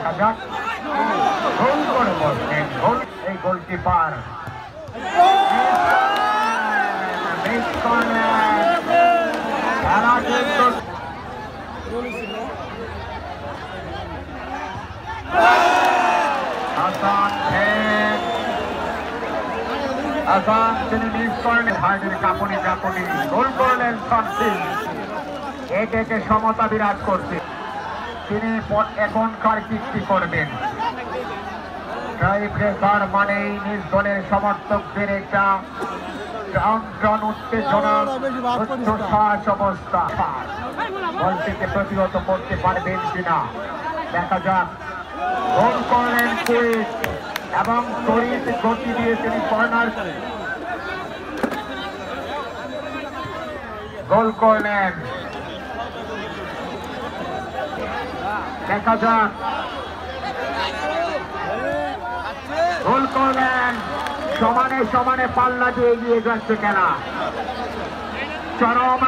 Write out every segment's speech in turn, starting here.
দেখা যাক গোল করে বসছেন গোল এই গোলকিপার তিনি মিস করেন ভাইদের কাঁপুনি কাঁপুনি গোল করলেন সানসিল একে সমতা বিরাজ করছে তিনি এখনকার কীর্তি করবেন টাই ব্রেকার মানেই নিজ দলের সমর্থকদের একটা টান উত্তেজনা উচ্ছ্বাস অবস্থা বলটিকে প্রতিহত করতে পারবেন কিনা দেখা যাক গোল করলেন কুইক এবং তড়িৎ গতি দিয়ে তিনি কর্নার গোল করলেন দেখা যাক গোল করলেন সমানে সমানে পাল্লা দিয়ে এগিয়ে যাচ্ছে খেলা চরম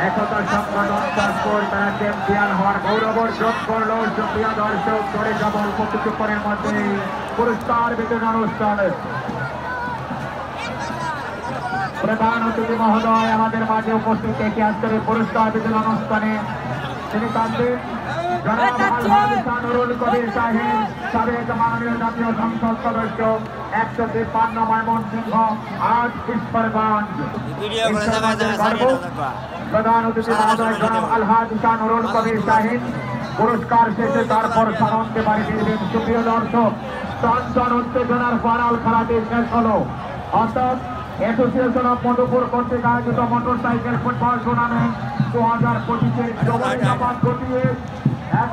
একতা সম্পাদন স্কোর তারা চ্যাম্পিয়ন হওয়ার গৌরব অর্জন করলো সুপ্রিয় দর্শক চলে যাব অল্প কিছুক্ষণের মধ্যে পুরস্কার বিতরণ অনুষ্ঠানে প্রধান অতিথি মহোদয় আমাদের মাঝে উপস্থিত থেকে আজকের পুরস্কার বিতরণ অনুষ্ঠানে তিনি কাঁদছেন জনাব আলহাজ নুরুল কবির সাহেব সাবেক মাননীয় জাতীয় সংসদ সদস্য 153 ময়মনসিংহ 8 ঈশ্বরগঞ্জ প্রধান অতিথি মহোদয় জনাব আলহাজ নুরুল কবির সাহেব পুরস্কার শেষে তারপর সানন্দে বাড়ি ফিরবেন সুপ্রিয় দর্শক চঞ্চল উত্তেজনার ফাইনাল খেলাটি শেষ হলো অর্থাৎ অ্যাসোসিয়েশন অফ মধুপুর কর্তৃক আয়োজিত মোটরসাইকেল ফুটবল টুর্নামেন্ট 2025 ঘটিয়ে